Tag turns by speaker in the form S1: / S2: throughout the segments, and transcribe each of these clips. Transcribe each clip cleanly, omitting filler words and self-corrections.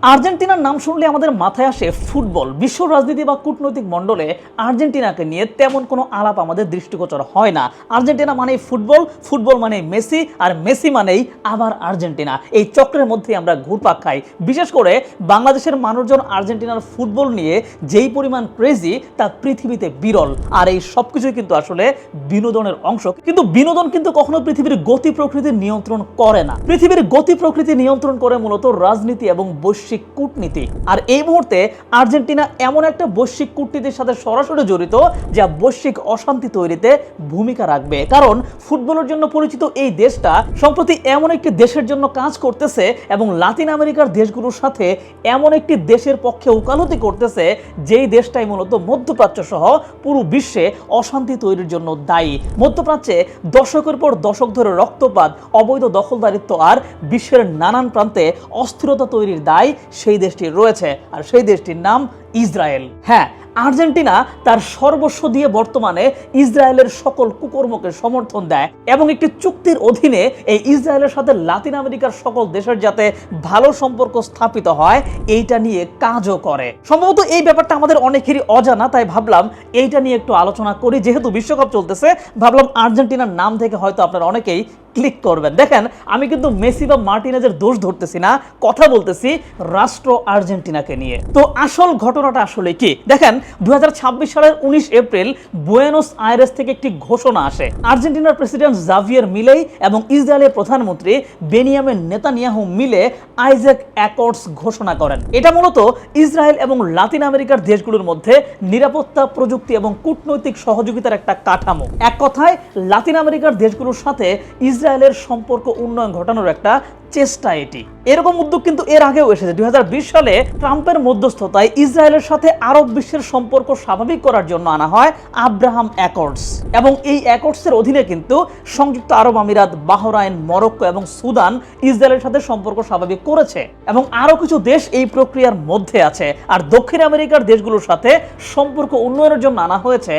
S1: আর্জেন্টিনার নাম শুনলে আমাদের মাথায় আসে ফুটবল। বিশ্ব রাজনীতি বা কূটনৈতিক মণ্ডলে আর্জেন্টিনাকে নিয়ে তেমন কোনো আলাপ আমাদের দৃষ্টিগোচর হয় না। আর্জেন্টিনা মানেই ফুটবল, ফুটবল মানেই মেসি, আর মেসি মানেই আবার আর্জেন্টিনা। এই চক্রের মধ্যেই আমরা ঘুরপাক খাই। বিশেষ করে বাংলাদেশের মানুষজন আর্জেন্টিনার ফুটবল নিয়ে যেই পরিমাণ ক্রেজি তা পৃথিবীতে বিরল। আর এই সব কিছুই কিন্তু আসলে বিনোদনের অংশ। কিন্তু বিনোদন কিন্তু কখনো পৃথিবীর গতি প্রকৃতি নিয়ন্ত্রণ করে না। পৃথিবীর গতি প্রকৃতি নিয়ন্ত্রণ করে মূলত রাজনীতি এবং বৈশ্বিক কূটনীতি। আর এই মুহূর্তে আর্জেন্টিনা এমন একটা বৈশ্বিক কূটনীতির সাথে সরাসরি জড়িত যা বৈশ্বিক অশান্তি তৈরিতে ভূমিকা রাখবে। কারণ ফুটবলের জন্য পরিচিত এই দেশটা সম্প্রতি এমন একটি দেশের জন্য কাজ করতেছে এবং লাতিন আমেরিকার দেশগুলোর সাথে এমন একটি দেশের পক্ষে ওকালতি করতেছে যেই দেশটাই মূলত মধ্যপ্রাচ্য সহ পুরো বিশ্বে অশান্তি তৈরির জন্য দায়ী। মধ্যপ্রাচ্যে দশকের পর দশক ধরে রক্তপাত, অবৈধ দখলদারিত্ব আর বিশ্বের নানান প্রান্তে অস্থিরতা তৈরির দায় সেই দেশটির রয়েছে, আর সেই দেশটির নাম ইসরায়েল। হ্যাঁ, আর্জেন্টিনা তার সর্বস্ব দিয়ে বর্তমানে ইসরায়েলের সকল কুকর্মকে সমর্থন দেয় এবং একটি চুক্তির অধীনে এই ইসরায়েলের সাথে লাতিন আমেরিকার সকল দেশের যাতে ভালো সম্পর্ক স্থাপিত হয় এইটা নিয়ে কাজও করে। সম্ভবত এই ব্যাপারটা আমাদের অনেকেরই অজানা, তাই ভাবলাম এইটা নিয়ে একটু আলোচনা করি। যেহেতু বিশ্বকাপ চলতেছে, ভাবলাম আর্জেন্টিনার নাম থেকে হয়তো আপনারা অনেকেই ক্লিক করবেন। দেখেন, আমি কিন্তু মেসি বা মার্টিনেজের দোষ ধরতেছি না, কথা বলতেছি রাষ্ট্র আর্জেন্টিনাকে নিয়ে। তো আসল ঘটনাটা আসলে কি দেখেন, 2026 সালের 19 এপ্রিল বুয়েনোস আইরেস থেকে একটি ঘোষণা আসে। আর্জেন্টিনার প্রেসিডেন্ট জাভিয়ের মিলেই এবং ইসরায়েলের প্রধানমন্ত্রী বেনিয়ামিন নেতানিয়াহু মিলে আইজ্যাক অ্যাকর্ডস ঘোষণা করেন। এটা মূলত ইসরায়েল এবং লাতিন আমেরিকার দেশগুলোর মধ্যে নিরাপত্তা, প্রযুক্তি এবং কূটনৈতিক সহযোগিতার একটা কাঠামো। এক কথায় লাতিন আমেরিকার দেশগুলোর সাথে ইসরায়েলের সম্পর্ক উন্নয়ন ঘটানোর একটা চেষ্টা এটি। এরকম উদ্যোগ কিন্তু এর আগেও এসেছে। 2020 সালে ট্রাম্পের মধ্যস্থতায় ইসরায়েলের সাথে আরব বিশ্বের সম্পর্ক স্বাভাবিক করার জন্য আনা হয় আব্রাহাম অ্যাকর্ডস, এবং এই অ্যাকর্ডসের অধীনে কিন্তু সংযুক্ত আরব আমিরাত, বাহরাইন, মরক্কো এবং সুদান ইসরায়েলের সাথে সম্পর্ক স্বাভাবিক করেছে এবং আরো কিছু দেশ এই প্রক্রিয়ার মধ্যে আছে। আর দক্ষিণ আমেরিকার দেশগুলোর সাথে সম্পর্ক উন্নয়নের জন্য আনা হয়েছে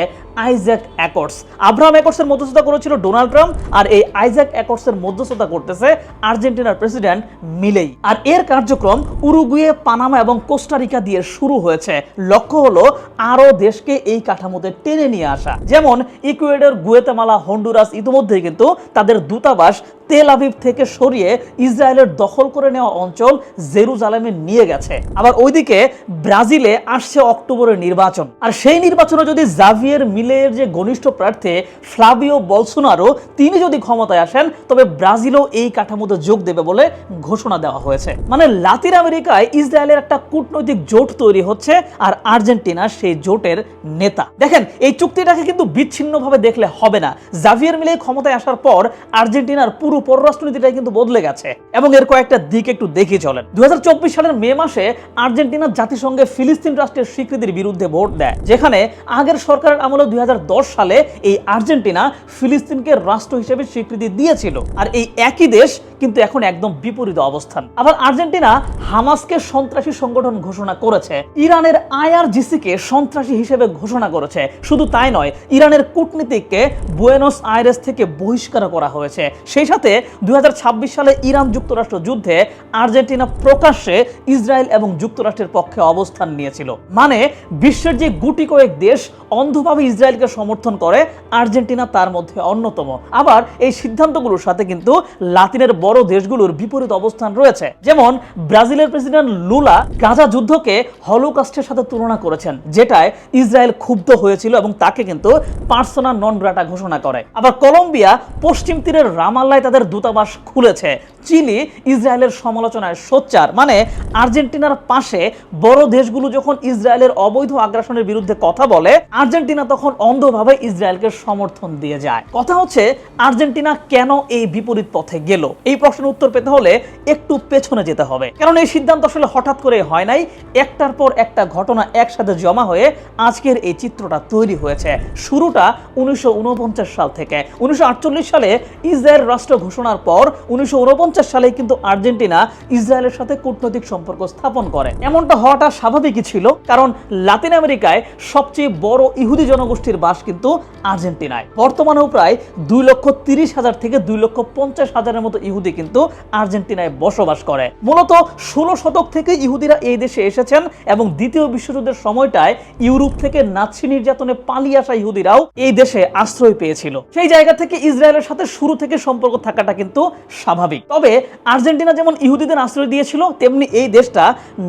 S1: আইজ্যাক অ্যাকর্ডস। আব্রাহাম অ্যাকর্ডসের মধ্যস্থতা করেছিল ডোনাল্ড ট্রাম্প, আর এই আইজ্যাক অ্যাকর্ডসের মধ্যস্থতা করতেছে আর্জেন্টিনার প্রেসিডেন্ট মিলেই। আর এর কার্যক্রম উরুগুয়ে, পানামা এবং কোস্টারিকা দিয়ে শুরু হয়েছে। লক্ষ্য হলো আরো দেশকে এই কাঠামোতে টেনে নিয়ে আসা। যেমন ইকুয়েডর, গুয়েতেমালা, হন্ডুরাস ইতিমধ্যেই কিন্তু তাদের দূতাবাস তেল আভিভ থেকে সরিয়ে ইসরায়েলের দখল করে নেওয়া অঞ্চল জেরুজালেমে নিয়ে গেছে। আবার ওইদিকে ব্রাজিলে আসছে অক্টোবরের নির্বাচন, আর সেই নির্বাচনে যদি জাভিয়ের মিলের যে ঘনিষ্ঠ প্রার্থী ফ্লাভিও বলসোনারো তিনি যদি ক্ষমতায় আসেন, তবে ব্রাজিলও এই কাঠামোতে যোগ দেবে বলে ঘোষণা দেওয়া হয়েছে। মানে লাতিন আমেরিকায় ইসরায়েলের একটা কূটনৈতিক জোট তৈরি হচ্ছে, আর আর্জেন্টিনা সেই জোটের নেতা। দেখেন, এই চুক্তিটাকে কিন্তু বিচ্ছিন্নভাবে দেখলে হবে না। জাভিয়ের মিলে ক্ষমতায় আসার পর আর্জেন্টিনার পুরো পররাষ্ট্রনীতিটাই কিন্তু বদলে গেছে এবং এর কয়েকটা দিক একটু দেখে চলেন। 2024 সালের মে মাসে আর্জেন্টিনা জাতিসংঘে ফিলিস্তিন রাষ্ট্রের স্বীকৃতির বিরুদ্ধে ভোট দেয়, যেখানে আগের সরকারের আমলে 2010 সালে এই আর্জেন্টিনা ফিলিস্তিনকে রাষ্ট্র হিসেবে স্বীকৃতি দিয়েছিল। আর এই একই দেশ কিন্তু এখন একদম বিপরীত অবস্থান। আবার আর্জেন্টিনা হামাসকে সন্ত্রাসী সংগঠন ঘোষণা করেছে, ইরানের আইআরজিসিকে সন্ত্রাসী হিসেবে ঘোষণা করেছে। শুধু তাই নয়, ইরানের কূটনীতিককে বুয়েনোস আইরেস থেকে বহিষ্কার করা হয়েছে। সেই সাথে 2026 সালে ইরান যুক্তরাষ্ট্র যুদ্ধে আর্জেন্টিনা প্রকাশ্যে ইসরায়েল এবং যুক্তরাষ্ট্রের পক্ষে অবস্থান নিয়েছিল। মানে বিশ্বের যে গুটি কয়েক দেশ অন্ধভাবে ইসরায়েলকে সমর্থন করে, আর্জেন্টিনা তার মধ্যে অন্যতম। আবার এই সিদ্ধান্তগুলোর সাথে কিন্তু লাতিনের বড় দেশগুলোর বিপরীত অবস্থান রয়েছে। যেমন ব্রাজিলের প্রেসিডেন্ট লুলা গাজা যুদ্ধকে হলোকস্টের সাথে তুলনা করেছেন, যেটায় ইসরায়েল ক্ষুব্ধ হয়েছিল এবং তাকে কিন্তু পার্সোনা নন গ্রাটা ঘোষণা করে। আবার কলম্বিয়া পশ্চিম তীরের রামাল্লায় তাদের দূতাবাস খুলেছে। চিলি ইসরায়েলের সমালোচনায় সোচ্চার। মানে আর্জেন্টিনার পাশে বড় দেশগুলো যখন ইসরায়েলের অবৈধ আগ্রাসনের বিরুদ্ধে কথা বলে, আর্জেন্টিনা তখন অন্ধভাবে ইসরায়েলকে সমর্থন দিয়ে যায়। কথা হচ্ছে, আর্জেন্টিনা কেন এই বিপরীত পথে গেল? এই প্রশ্নের উত্তর পেতে হলে একটু পেছনে যেতে হবে, কারণ এই সিদ্ধান্ত আসলে হঠাৎ করে হয় নাই। একটার পর একটা ঘটনা একসাথে জমা হয়ে আজকের এই চিত্রটা তৈরি হয়েছে। শুরুটা 1949 সাল থেকে। 1948 সালে ইসরায়েল রাষ্ট্র ঘোষণার পর 1949 সালে কিন্তু আর্জেন্টিনা ইসরায়েলের সাথে কূটনৈতিক সম্পর্ক স্থাপন করে। এমনটা হওয়াটা স্বাভাবিকই ছিল, কারণ লাতিন আমেরিকায় সবচেয়ে বড় ইহুদি জনগোষ্ঠীর বাস কিন্তু আর্জেন্টিনায়। বর্তমানেও প্রায় 2,30,000 থেকে 2,50,000 মতো ইহুদি কিন্তু আর্জেন্টিনায় বসবাস করে। মূলত 16 শতক থেকে ইহুদিরা এই দেশে এসেছেন এবং দ্বিতীয় বিশ্বযুদ্ধের সময়টায় ইউরোপ থেকে নাৎসি নির্যাতনে পালিয়ে আসা ইহুদিরাও এই দেশে আশ্রয় পেয়েছিল। সেই জায়গা থেকে ইসরায়েলের সাথে শুরু থেকে সম্পর্ক থাকাটা কিন্তু স্বাভাবিক। তবে আর্জেন্টিনা যেমন ইহুদিদের আশ্রয় দিয়েছিল, তেমনি এই দেশটা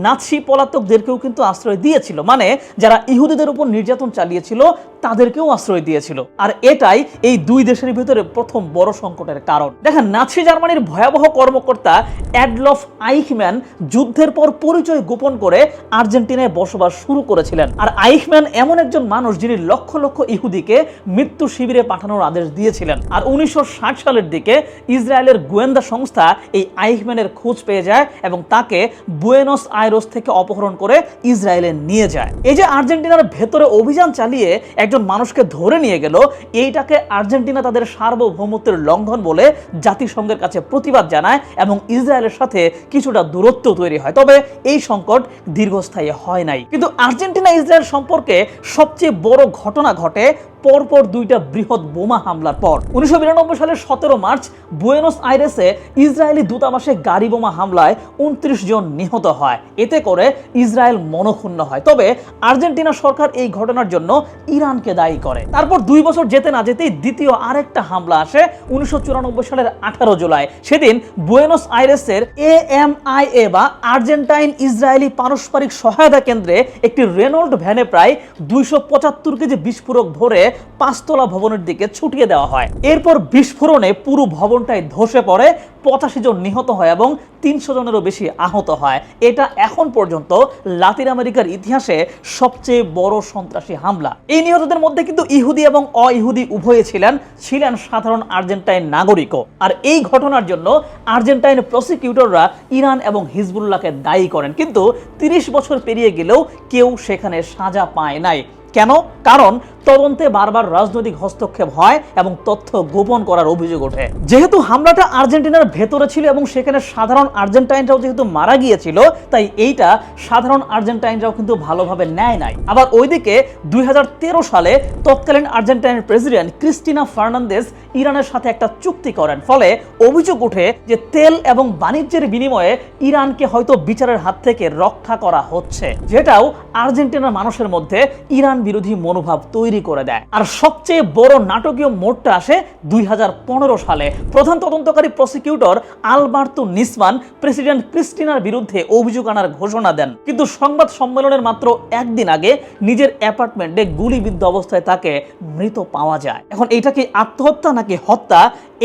S1: নাৎসি পলাতকদেরকেও কিন্তু আশ্রয় দিয়েছিল, মানে যারা ইহুদিদের উপর নির্যাতন চালিয়েছিল তাদেরকেও আশ্রয় দিয়েছিল। আর এটাই এই দুই দেশের ভিতরে প্রথম বড় সংকটের কারণ। দেখেন, নাৎসি জার্মানির ভয়াবহ কর্মকর্তা অ্যাডলফ আইখম্যান যুদ্ধের পর পরিচয় গোপন করে আর্জেন্টিনায় বসবাস শুরু করেছিলেন। আর আইখম্যান এমন একজন মানুষ যিনি লক্ষ লক্ষ ইহুদিকে মৃত্যু শিবিরে পাঠানোর আদেশ দিয়েছিলেন। আর 1960 সালের দিকে ইসরায়েলের গোয়েন্দা সংস্থা এই আইখম্যানের খোঁজ পেয়ে যায় এবং তাকে বুয়েনোস আইরেস থেকে অপহরণ করে ইসরায়েলে নিয়ে যায়। এই যে আর্জেন্টিনার ভেতরে অভিযান চালিয়ে একজন মানুষকে ধরে নিয়ে গেল, এইটাকে আর্জেন্টিনা তাদের সার্বভৌমত্বের লঙ্ঘন বলে জাতিসংঘের কাছে প্রতিবাদ জানায় এবং ইসরায়েলের সাথে কিছুটা দূরত্ব তৈরি হয়। তবে এই সংকট দীর্ঘস্থায়ী হয় নাই। কিন্তু আর্জেন্টিনা ইসরায়েল সম্পর্কে সবচেয়ে বড় ঘটনা ঘটে পরপর দুইটা বৃহৎ বোমা হামলার পর। 1992 সালের 17 মার্চ বুয়েনোস আইরেসে ইসরায়েলি দূতাবাসে গাড়ি বোমা হামলায় 29 জন নিহত হয়। এতে করে ইসরায়েল মনক্ষুণ্ণ হয়। তবে আর্জেন্টিনা সরকার এই ঘটনার জন্য ইরানকে দায়ী করে। তারপর 2 বছর যেতে না যেতেই দ্বিতীয় আরেকটা হামলা আসে 1994 সালের 18 জুলাই। সেদিন বুয়েনোস আইরেসের AMIA বা আর্জেন্টাইন ইসরায়েলি পারস্পরিক সহায়তা কেন্দ্রে একটি রেনল্ড ভ্যানে প্রায় 275 কেজি বিস্ফোরক ভরে 5 তলা ভবনের দিকে ছুটিয়ে দেওয়া হয়। এরপর বিস্ফোরণে পুরো ভবনটাই ধসে পড়ে, 85 জন নিহত হয় এবং 300 জনেরও বেশি আহত হয়। এটা এখন পর্যন্ত লাতিন আমেরিকার ইতিহাসে সবচেয়ে বড় সন্ত্রাসী হামলা। এই নিহতদের মধ্যে কিন্তু ইহুদি এবং অ-ইহুদি উভয়ে ছিলেন সাধারণ আর্জেন্টাইন নাগরিকও। আর এই ঘটনার জন্য আর্জেন্টাইন প্রসিকিউটররা ইরান এবং হিজবুল্লাহকে দায়ী করেন, কিন্তু 30 বছর পেরিয়ে গেলেও কেউ সেখানে সাজা পায় নাই। কেন? কারণ তদন্তে বারবার রাজনৈতিক হস্তক্ষেপ হয় এবং তথ্য গোপন করার অভিযোগ ওঠে। যেহেতু হামলাটা আর্জেন্টিনার ভেতরে ছিল এবং সেখানে সাধারণ আর্জেন্টাইনরাও যেহেতু মারা গিয়েছিল, তাই এইটা সাধারণ আর্জেন্টাইনরাও কিন্তু ভালোভাবে নেয় নাই। আবার ওইদিকে 2013 সালে তৎকালীন আর্জেন্টাইনের প্রেসিডেন্ট ক্রিস্টিনা ফার্নান্দেজ ইরানের সাথে একটা চুক্তি করেন। ফলে অভিযোগ ওঠে যে তেল এবং বাণিজ্যের বিনিময়ে ইরানকে হয়তো বিচারের হাত থেকে রক্ষা করা হচ্ছে, যেটাও আর্জেন্টিনার মানুষের মধ্যে ইরান বিরোধী মনোভাব তৈরি করে দেয়। আর সবচেয়ে বড় নাটকীয় মোড়টা আসে 2015 সালে। প্রধান তদন্তকারী প্রসিকিউটর আলবার্তো নিসমান প্রেসিডেন্ট ক্রিস্টিনার বিরুদ্ধে অভিযোগ আনার ঘোষণা দেন, কিন্তু সংবাদ সম্মেলনের মাত্র একদিন আগে নিজের অ্যাপার্টমেন্টে গুলিবিদ্ধ অবস্থায় তাকে মৃত পাওয়া যায়। এখন এইটা কি আত্মহত্যা নাকি হত্যা,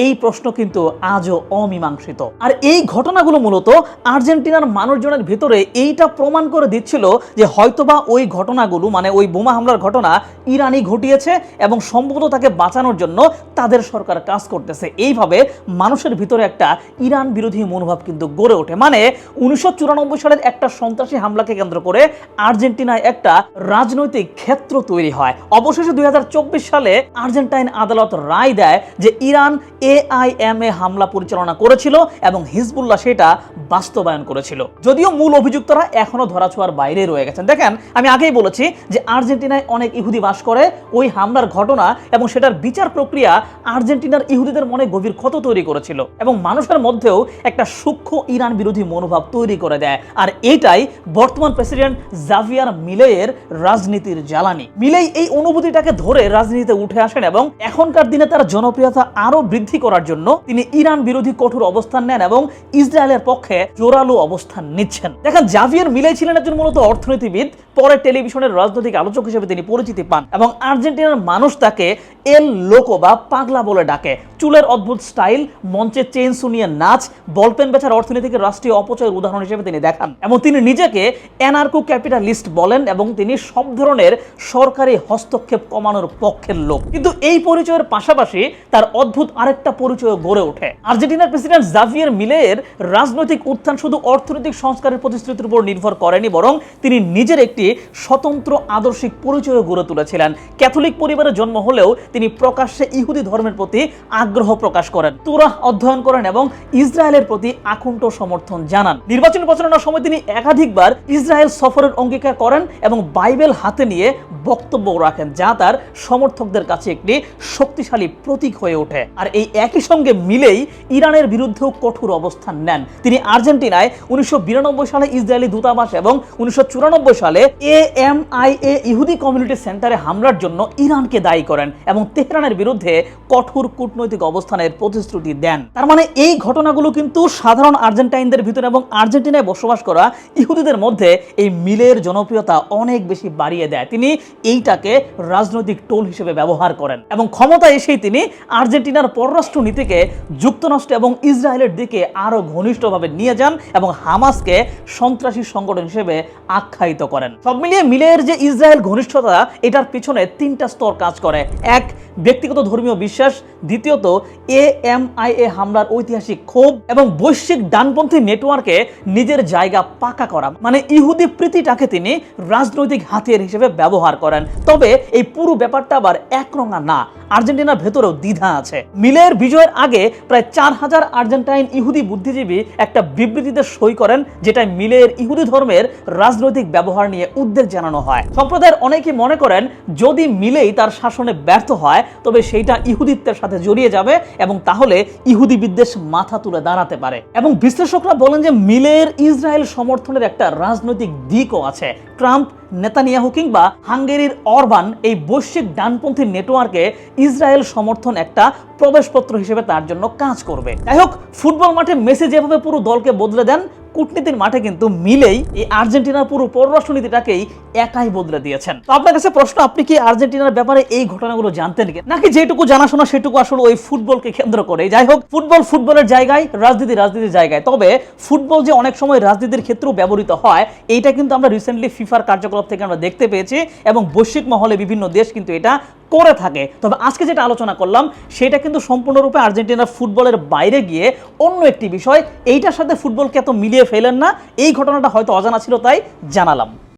S1: এই প্রশ্ন কিন্তু আজও অমীমাংসিত। আর এই ঘটনাগুলো মূলত আর্জেন্টিনার মানুষজনের ভিতরে এইটা প্রমাণ করে দিচ্ছিল যে হয়তোবা ওই ঘটনাগুলো, মানে ওই বোমা হামলার ঘটনা ইরানই ঘটিয়েছে এবং সম্ভবত তাকে বাঁচানোর জন্য তাদের সরকার কাজ করতেছে। এইভাবে মানুষের ভিতরে একটা ইরান বিরোধী মনোভাব কিন্তু গড়ে ওঠে। মানে 1994 সালের একটা সন্ত্রাসী হামলাকে কেন্দ্র করে আর্জেন্টিনায় একটা রাজনৈতিক ক্ষেত্র তৈরি হয়। অবশেষে 2024 সালে আর্জেন্টাইন আদালত রায় দেয় যে ইরান AIMA হামলা পরিচালনা করেছিল এবং হিজবুল্লাহ সেটা বাস্তবায়ন করেছিল। যদিও মূল অভিযুক্তরা এখনো ধরাছোঁয়ার বাইরে রয়ে গেছেন। দেখেন, আমি আগেই বলেছি যে আর্জেন্টিনায় অনেক ইহুদি বাস করে। ওই হামলার ঘটনা এবং সেটার বিচার প্রক্রিয়া আর্জেন্টিনার ইহুদিদের মনে গভীর ক্ষত তৈরি করেছিল এবং মানুষের মধ্যেও একটা সূক্ষ্ম ইরান বিরোধী মনোভাব তৈরি করে দেয়। আর এটাই বর্তমান প্রেসিডেন্ট জাভিয়ার মিলেইয়ের রাজনীতির জ্বালানি। মিলেই এই অনুভূতিটাকে ধরে রাজনীতিতে উঠে আসেন এবং এখনকার দিনে তার জনপ্রিয়তা আরো বৃদ্ধি করার জন্য তিনি ইরান বিরোধী কঠোর অবস্থান নেন এবং ইসরায়েলের পক্ষে জোরালো অবস্থান নিচ্ছেন। দেখেন, জাভিয়ার মিলেই ছিলেন একজন মূলত অর্থনীতিবিদ, পরে টেলিভিশনের রাজনৈতিক আলোচক হিসেবে তিনি পরিচিতি পান এবং আর্জেন্টিনার মানুষ তাকে এল লোকো বা পাগলা বলে ডাকে। চুলের অদ্ভুত স্টাইল, মঞ্চে চেইন শুনিয়ে নাচ, বলপেন বেচার অর্থনীতিকে রাষ্ট্রীয় অপচয়ের উদাহরণ হিসেবে তিনি দেখান এবং তিনি নিজেকে অ্যানার্কো ক্যাপিটালিস্ট বলেন এবং তিনি সব ধরনের সরকারি হস্তক্ষেপ কমানোর পক্ষের লোক। কিন্তু এই পরিচয়ের পাশাপাশি তার অদ্ভুত আরেকটা পরিচয় গড়ে ওঠে। আর্জেন্টিনার প্রেসিডেন্ট জাভিয়ার মিলেইয়ের রাজনৈতিক উত্থান শুধু অর্থনৈতিক সংস্কারের প্রতিশ্রুতির উপর নির্ভর করেনি, বরং তিনি নিজের একটি স্বতন্ত্র আদর্শিক পরিচয় গড়ে তুলেছিলেন। ক্যাথলিক পরিবারে জন্ম হলেও তিনি প্রকাশ্যে ইহুদি ধর্মের প্রতি আগ্রহ প্রকাশ করেন, তুরাহ অধ্যয়ন করেন এবং ইসরায়েলের প্রতি আকুণ্ঠ সমর্থন জানান। নির্বাচনী প্রচারণার সময় তিনি একাধিকবার ইসরায়েল সফরের অঙ্গীকার করেন এবং বাইবেল হাতে নিয়ে বক্তব্য রাখেন, যা তার সমর্থকদের কাছে একটি শক্তিশালী প্রতীক হয়ে ওঠে। আর এই একই সঙ্গে মিলেই ইরানের বিরুদ্ধেও কঠোর অবস্থান নেন। তিনি আর্জেন্টিনায় 1992 সালে ইসরায়েলি দূতাবাস এবং 1994 সালে AMIA ইহুদি কমিউনিটি সেন্টারে হামলার জন্য ইরানকে দায়ী করেন এবং তেহরানের বিরুদ্ধে কঠোর কূটনৈতিক অবস্থানের প্রতিশ্রুতি দেন। তার মানে এই ঘটনাগুলো কিন্তু সাধারণ আর্জেন্টাইনদের ভিতরে এবং আর্জেন্টিনায় বসবাস করা ইহুদিদের মধ্যে এই মিলের জনপ্রিয়তা অনেক বেশি বাড়িয়ে দেয়। তিনি এইটাকে রাজনৈতিক টোল হিসেবে ব্যবহার করেন এবং ক্ষমতায় এসেই তিনি আর্জেন্টিনার পররাষ্ট্র নীতিকে যুক্তরাষ্ট্র এবং ইসরায়েলের দিকে আরো ঘনিষ্ঠভাবে নিয়ে যান এবং হামাসকে সন্ত্রাসী সংগঠন হিসেবে আখ্যায়িত করেন। সব মিলিয়ে মিলের যে ইসরায়েল ঘনিষ্ঠতা, এটার পিছনে তিনটা স্তর কাজ করে। এক, ব্যক্তিগত ধর্মীয় বিশ্বাস। দ্বিতীয়ত, AMIA হামলার ঐতিহাসিক ক্ষোভ এবং বৈশ্বিক ডানপন্থী নেটওয়ার্কে নিজের জায়গা পাকা করা। মানে ইহুদি প্রীতিটাকে তিনি রাজনৈতিক হাতিয়ার হিসেবে ব্যবহার করেন। তবে এই পুরো ব্যাপারটা আবার একরঙা না, আর্জেন্টিনার ভেতরেও দ্বিধা আছে। মিলের বিজয়ের আগে প্রায় 4000 আর্জেন্টাইন ইহুদি বুদ্ধিজীবী একটা বিবৃতিতে সই করেন, যেটায় মিলের ইহুদি ধর্মের রাজনৈতিক ব্যবহার নিয়ে উদ্বেগ জানানো হয়। সম্প্রদায়ের অনেকে মনে করেন যদি মিলেই তার শাসনে ব্যর্থ হয় তবে সেইটা ইহুদিত্বের সাথে জড়িয়ে যাবে এবং তাহলে ইহুদি বিদ্বেষ মাথা তুলে দাঁড়াতে পারে। এবং বিশ্লেষকরা বলেন যে মিলের ইসরায়েল সমর্থনের একটা রাজনৈতিক দিকও আছে। ট্রাম্প, নেতানিয়াহু কিংবা হাঙ্গেরির অরবান এই বৈশ্বিক ডানপন্থী নেটওয়ার্কে ইসরায়েল সমর্থন একটা প্রবেশপত্র হিসেবে তার জন্য কাজ করবে। যাই হোক, ফুটবল মাঠে মেসি যেভাবে পুরো দলকে বদলে দেন, কূটনীতির মাঠে কিন্তু মিলেই এই আর্জেন্টিনার পুরো পররাষ্ট্রনীতিটাকেই একাই বদলে দিয়েছেন। তো আপনার কাছে প্রশ্ন, আপনি কি আর্জেন্টিনার ব্যাপারে এই ঘটনাগুলো জানতেন নাকি যেটুকু জানাশোনা সেটুকু আসলে ওই ফুটবলকে কেন্দ্র করে? যাই হোক, ফুটবল ফুটবলের জায়গায়, রাজনীতি রাজনীতির জায়গায়। তবে ফুটবল যে অনেক সময় রাজনীতির ক্ষেত্রেও ব্যবহৃত হয়, এইটা কিন্তু আমরা রিসেন্টলি ফিফার কার্যকলাপ থেকে আমরা দেখতে পেয়েছি এবং বৈশ্বিক মহলে বিভিন্ন দেশ কিন্তু এটা করে থাকে। তবে আজকে যেটা আলোচনা করলাম সেটা কিন্তু সম্পূর্ণরূপে আর্জেন্টিনার ফুটবলের বাইরে গিয়ে অন্য একটি বিষয়। এইটার সাথে ফুটবলকে এত মিলিয়ে ফেলেন না, এই ঘটনাটা হয়তো অজানা ছিল তাই জানালাম।